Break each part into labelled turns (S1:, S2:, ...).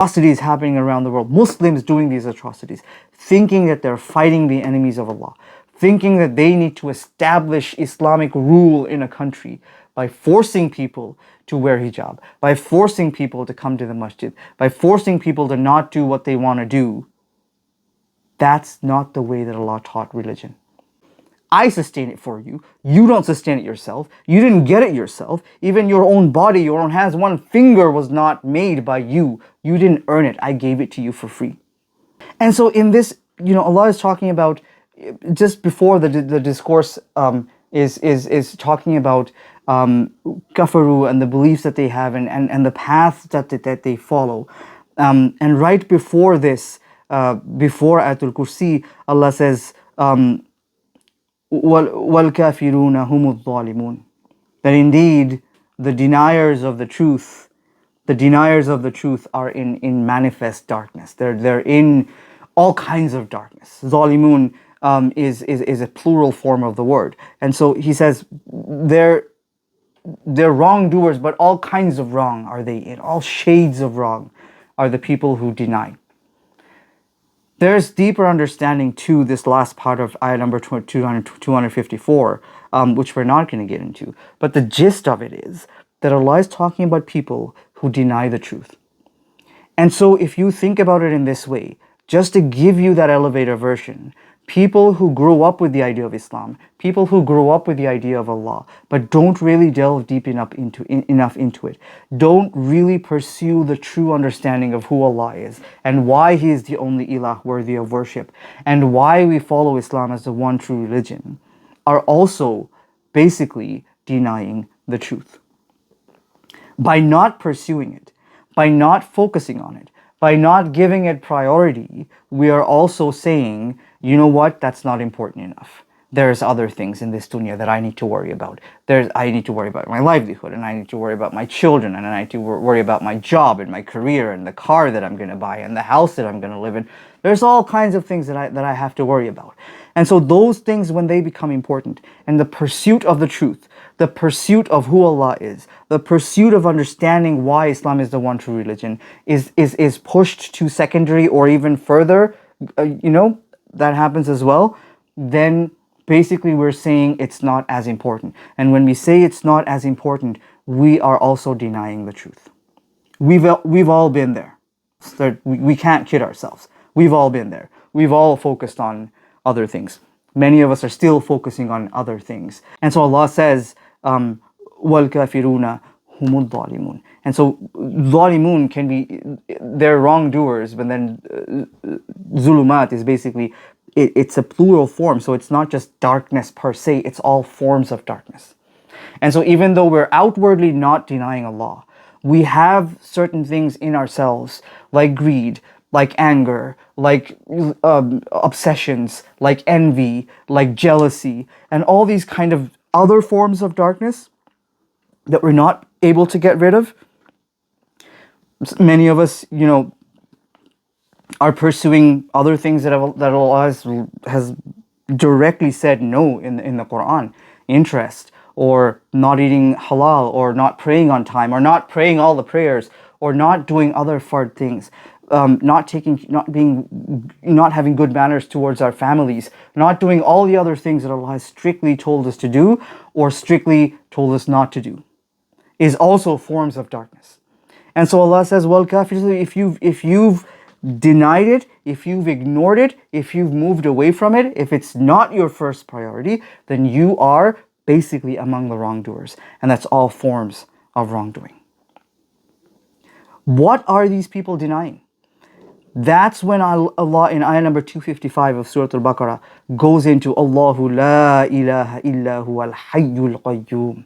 S1: atrocities happening around the world, Muslims doing these atrocities, thinking that they're fighting the enemies of Allah, thinking that they need to establish Islamic rule in a country by forcing people to wear hijab, by forcing people to come to the masjid, by forcing people to not do what they want to do. That's not the way that Allah taught religion. I sustain it for you. You don't sustain it yourself. You didn't get it yourself. Even your own body, your own hands, one finger was not made by you. You didn't earn it. I gave it to you for free. And so in this, Allah is talking about, just before the discourse is talking about kafaru and the beliefs that they have and the paths that they follow. And right before this, before Ayatul Kursi, Allah says, وَالْكَافِرُونَ هُمُ الظَّالِمُونَ. That indeed the deniers of the truth are in manifest darkness. They're in all kinds of darkness. Zalimun is a plural form of the word. And so he says they're wrongdoers, but all kinds of wrong are they in. All shades of wrong are the people who deny. There's deeper understanding to this last part of ayah number 254, which we're not going to get into. But the gist of it is that Allah is talking about people who deny the truth. And so if you think about it in this way, just to give you that elevator version, people who grow up with the idea of Islam, people who grow up with the idea of Allah, but don't really delve deep enough into it, don't really pursue the true understanding of who Allah is and why He is the only ilah worthy of worship and why we follow Islam as the one true religion, are also basically denying the truth. By not pursuing it, by not focusing on it, by not giving it priority, we are also saying, you know what, that's not important enough. There's other things in this dunya that I need to worry about. I need to worry about my livelihood, and I need to worry about my children, and I need to worry about my job and my career and the car that I'm going to buy and the house that I'm going to live in. There's all kinds of things that I have to worry about. And so those things, when they become important, and the pursuit of the truth, the pursuit of who Allah is, the pursuit of understanding why Islam is the one true religion is pushed to secondary or even further, that happens as well, then basically we're saying it's not as important. And when we say it's not as important, we are also denying the truth. We've all been there. We can't kid ourselves. We've all been there. We've all focused on other things. Many of us are still focusing on other things. And so Allah says, وَالْكَافِرُونَ هُمُ الظَّالِمُونَ. And so zalimun can be, they're wrongdoers, but then zulumat is basically, it's a plural form. So it's not just darkness per se, it's all forms of darkness. And so even though we're outwardly not denying Allah, we have certain things in ourselves like greed, like anger, like obsessions, like envy, like jealousy, and all these kind of other forms of darkness that we're not able to get rid of. Many of us, are pursuing other things that Allah has directly said no in the Quran. Interest, or not eating halal, or not praying on time, or not praying all the prayers, or not doing other fard things. Not having good manners towards our families, not doing all the other things that Allah has strictly told us to do or strictly told us not to do, is also forms of darkness. And so Allah says, well, kafir, if you've denied it, if you've ignored it, if you've moved away from it, if it's not your first priority, then you are basically among the wrongdoers. And that's all forms of wrongdoing. What are these people denying? That's when Allah in ayah number 255 of Surah Al-Baqarah goes into Allahu la ilaha illa huwa al-hayyul qayyum.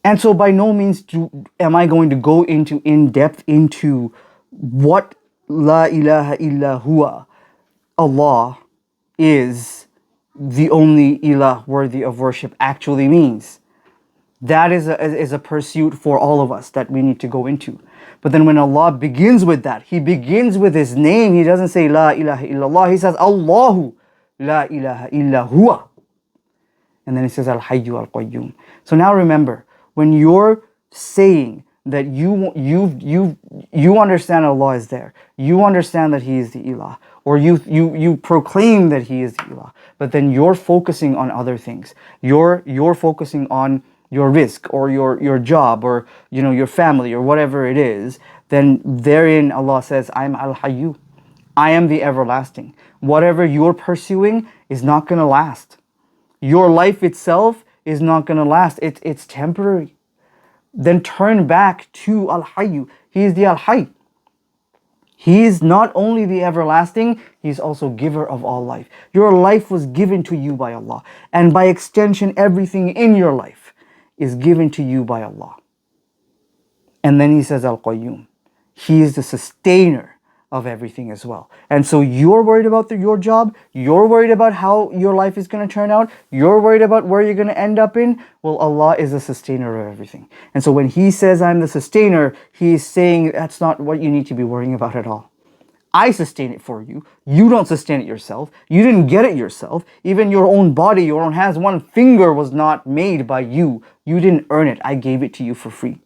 S1: And so by no means am I going to go into in depth into what la ilaha illa huwa, Allah is the only ilah worthy of worship, actually means. That is a pursuit for all of us that we need to go into. But then when Allah begins with that, He begins with His name. He doesn't say La ilaha illallah. He says Allahu La ilaha illa huwa. And then He says Al-Hayyu Al-Qayyum. So now remember, when you're saying that you understand Allah is there. You understand that He is the Ilah, or you proclaim that He is the Ilah, but then you're focusing on other things. You're focusing on your risk or your job or your family or whatever it is. Then therein Allah says, I'm Al-Hayyu. I am the everlasting. Whatever you're pursuing is not going to last. Your life itself is not going to last. It's temporary. Then turn back to Al-Hayyu. He is the Al-Hayy. He is not only the everlasting, He is also giver of all life. Your life was given to you by Allah. And by extension, everything in your life is given to you by Allah. And then He says Al-Qayyum. He is the sustainer of everything as well. And so you're worried about your job, you're worried about how your life is going to turn out, you're worried about where you're going to end up in. Well, Allah is the sustainer of everything. And so when He says I'm the sustainer, He's saying that's not what you need to be worrying about at all. I sustain it for you. You don't sustain it yourself. You didn't get it yourself. Even your own body, your own hands, one finger was not made by you. You didn't earn it. I gave it to you for free.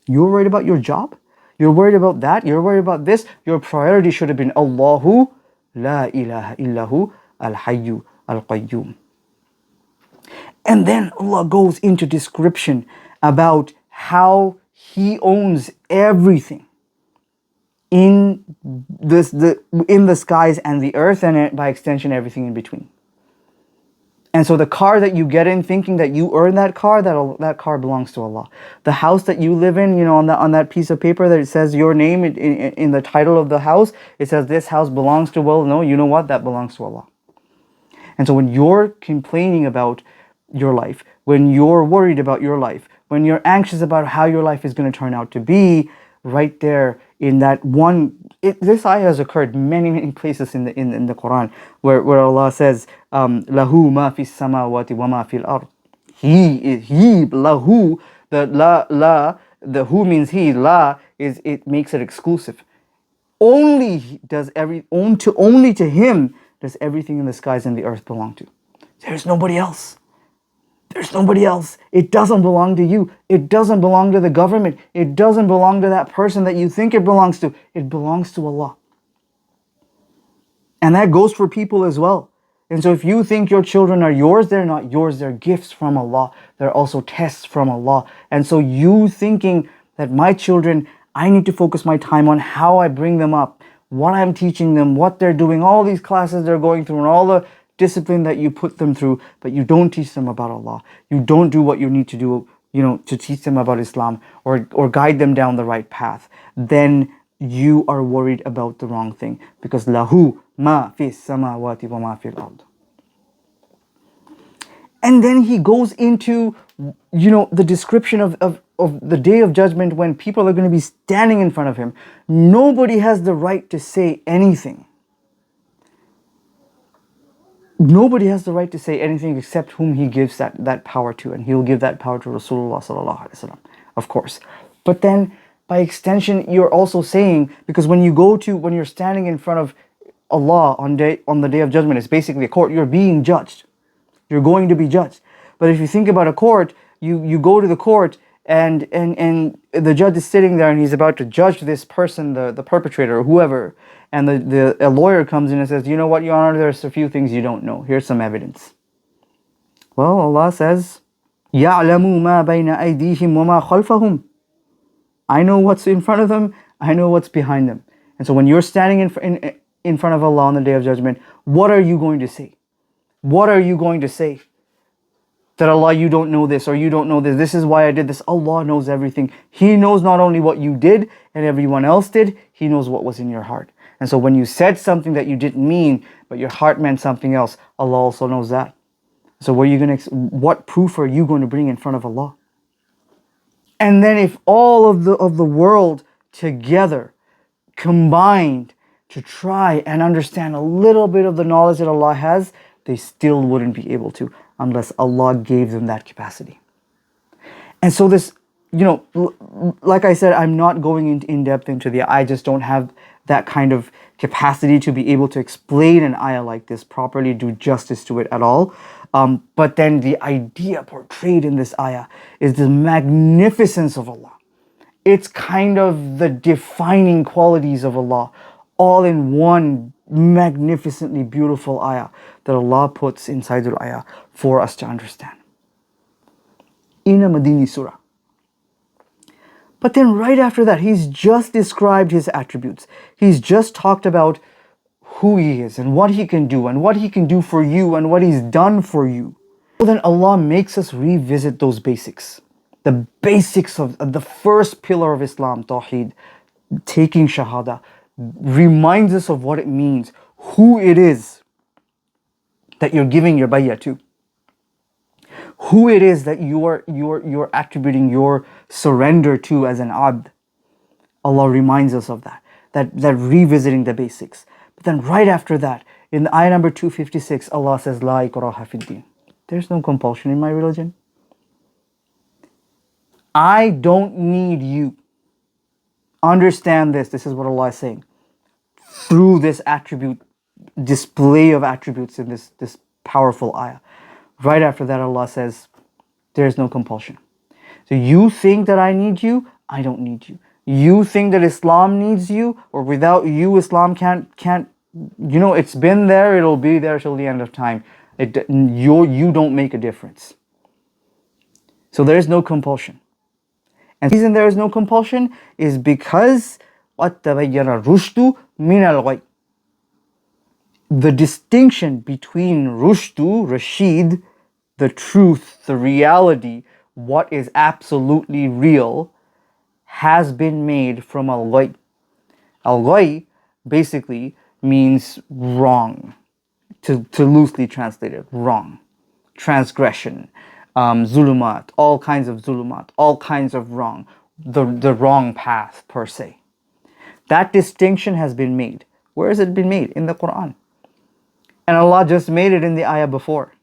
S1: You're worried about your job? You're worried about that? You're worried about this? Your priority should have been Allahu la ilaha illahu al-hayyu al-qayyum. And then Allah goes into description about how He owns everything in the skies and the earth, and by extension everything in between. And so the car that you get in thinking that you earn that car belongs to Allah. The house that you live in, on that piece of paper that it says your name in the title of the house, it says this house belongs to, well, no, you know what? That belongs to Allah. And so when you're complaining about your life, when you're worried about your life, when you're anxious about how your life is going to turn out to be, right there in that one, this ayah has occurred many places in the Quran where Allah says, lahu ma fis samawati wa ma fil ard. He lahu, the who means he, la is, it makes it exclusive. Only to Him does everything in the skies and the earth belong to. There's nobody else. There's nobody else. It doesn't belong to you. It doesn't belong to the government. It doesn't belong to that person that you think it belongs to. It belongs to Allah. And that goes for people as well. And so if you think your children are yours, they're not yours. They're gifts from Allah. They're also tests from Allah. And so you thinking that my children, I need to focus my time on how I bring them up, what I'm teaching them, what they're doing, all these classes they're going through, and all the discipline that you put them through, but you don't teach them about Allah. You don't do what you need to do, to teach them about Islam or guide them down the right path. Then you are worried about the wrong thing, because lahu ma fis samawati wa ma fil ard. And then He goes into, the description of the day of judgment when people are going to be standing in front of Him. Nobody has the right to say anything. Nobody has the right to say anything except whom He gives that power to, and He'll give that power to Rasulullah sallallahu alaihi wasallam, of course. But then, by extension, you're also saying, because when you're standing in front of Allah on the day of judgment, it's basically a court. You're being judged. You're going to be judged. But if you think about a court, you go to the court and the judge is sitting there and he's about to judge this person, the perpetrator or whoever, and a lawyer comes in and says, you know what, Your Honor, there's a few things you don't know. Here's some evidence. Well, Allah says, يَعْلَمُ مَا بَيْنَ أَيْدِيهِمْ وَمَا خَلْفَهُمْ. I know what's in front of them. I know what's behind them. And so when you're standing in front of Allah on the Day of Judgment, what are you going to say? What are you going to say? That Allah, you don't know this, or you don't know this. This is why I did this. Allah knows everything. He knows not only what you did and everyone else did, He knows what was in your heart. And so when you said something that you didn't mean, but your heart meant something else, Allah also knows that. So what proof are you going to bring in front of Allah? And then if all of the world together combined to try and understand a little bit of the knowledge that Allah has, they still wouldn't be able to unless Allah gave them that capacity. And so this, like I said, I'm not going in depth into I just don't have that kind of capacity to be able to explain an ayah like this properly, do justice to it at all. But then the idea portrayed in this ayah is the magnificence of Allah. It's kind of the defining qualities of Allah, all in one magnificently beautiful ayah that Allah puts inside the ayah for us to understand. In a Madini surah. But then right after that, he's just described his attributes. He's just talked about who he is and what he can do and what he can do for you and what he's done for you. So then Allah makes us revisit those basics. The basics of the first pillar of Islam, Tawheed, taking Shahada, reminds us of what it means, who it is that you're giving your bay'ah to, who it is that you're attributing your surrender to as an abd. Allah reminds us of that revisiting the basics. But then right after that, in the ayah number 256, Allah says, La ikraha fid din. There's no compulsion in my religion. I don't need you. Understand this. This is what Allah is saying. Through this attribute, display of attributes in this powerful ayah. Right after that, Allah says, there's no compulsion. So you think that I need you? I don't need you. You think that Islam needs you, or without you, Islam can't, it's been there, it'll be there till the end of time. You don't make a difference. So there is no compulsion. And the reason there is no compulsion is because وَاتَّبَيَّنَ الرُّشْدُ مِنَ الْغَيِّ. The distinction between rushdu, rashid, the truth, the reality, what is absolutely real, has been made from al-ghayy. Al-ghayy basically means wrong, to loosely translate it, wrong, transgression, zulumat, all kinds of zulumat, all kinds of wrong, the wrong path per se. That distinction has been made. Where has it been made? In the Quran. And Allah just made it in the ayah before.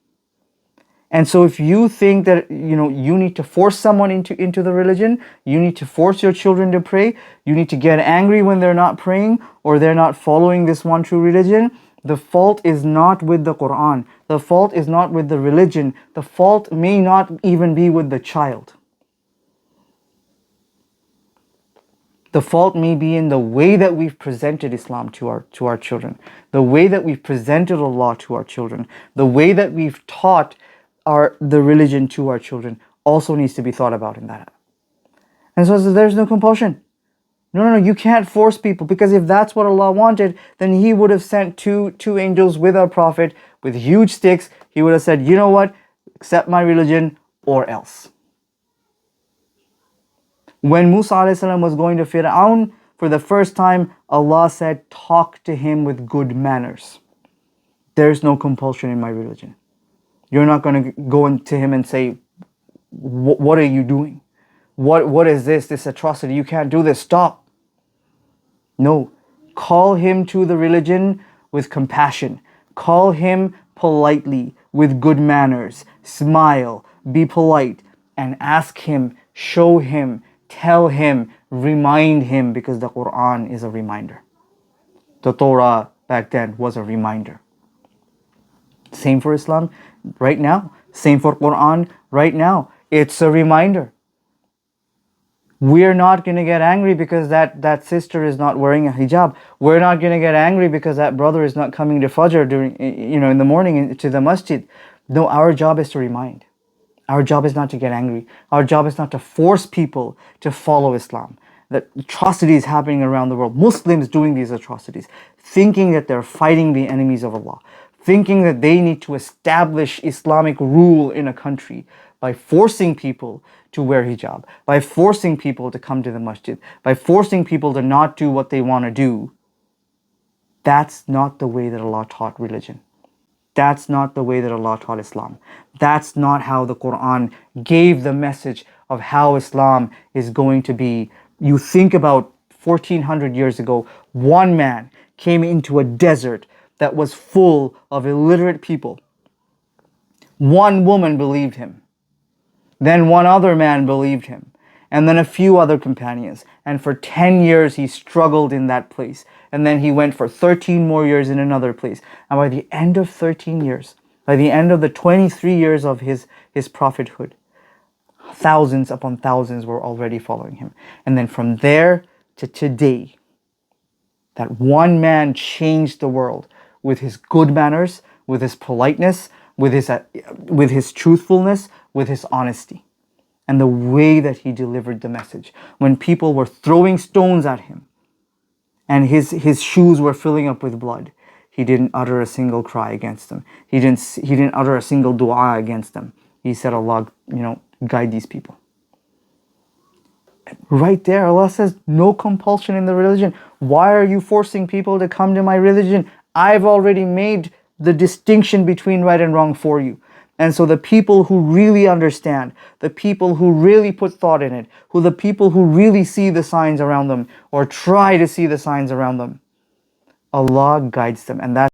S1: And so if you think that you need to force someone into the religion, you need to force your children to pray, you need to get angry when they're not praying or they're not following this one true religion, the fault is not with the Quran. The fault is not with the religion. The fault may not even be with the child. The fault may be in the way that we've presented Islam to our children, the way that we've presented Allah to our children, the way that we've taught the religion to our children also needs to be thought about in that. And so there's no compulsion. No, you can't force people, because if that's what Allah wanted, then He would have sent two angels with our Prophet with huge sticks. He would have said, you know what, accept my religion or else. When Musa a.s. was going to Fir'aun for the first time, Allah said, talk to him with good manners. There's no compulsion in my religion. You're not going to go into him and say, what are you doing? What is this atrocity? You can't do this, stop. No, call him to the religion with compassion. Call him politely with good manners. Smile, be polite, and ask him, show him, tell him, remind him, because the Quran is a reminder. The Torah back then was a reminder. Same for Islam right now. Same for Quran right now. It's a reminder. We're not going to get angry because that sister is not wearing a hijab. We're not going to get angry because that brother is not coming to Fajr in the morning to the masjid. No, our job is to remind. Our job is not to get angry. Our job is not to force people to follow Islam. That atrocities happening around the world, Muslims doing these atrocities, thinking that they're fighting the enemies of Allah, thinking that they need to establish Islamic rule in a country by forcing people to wear hijab, by forcing people to come to the masjid, by forcing people to not do what they want to do. That's not the way that Allah taught religion. That's not the way that Allah taught Islam. That's not how the Quran gave the message of how Islam is going to be. You think about 1400 years ago, one man came into a desert that was full of illiterate people. One woman believed him. Then one other man believed him. And then a few other companions. And for 10 years he struggled in that place. And then he went for 13 more years in another place. And by the end of 13 years, by the end of the 23 years of his prophethood, thousands upon thousands were already following him. And then from there to today, that one man changed the world with his good manners, with his politeness, with his truthfulness, with his honesty, and the way that he delivered the message. When people were throwing stones at him and his shoes were filling up with blood, he didn't utter a single cry against them. He didn't utter a single dua against them. He said, Allah, guide these people. Right there, Allah says, no compulsion in the religion. Why are you forcing people to come to my religion? I've already made the distinction between right and wrong for you. And so the people who really understand, the people who really put thought in it, the people who really see the signs around them or try to see the signs around them, Allah guides them. And that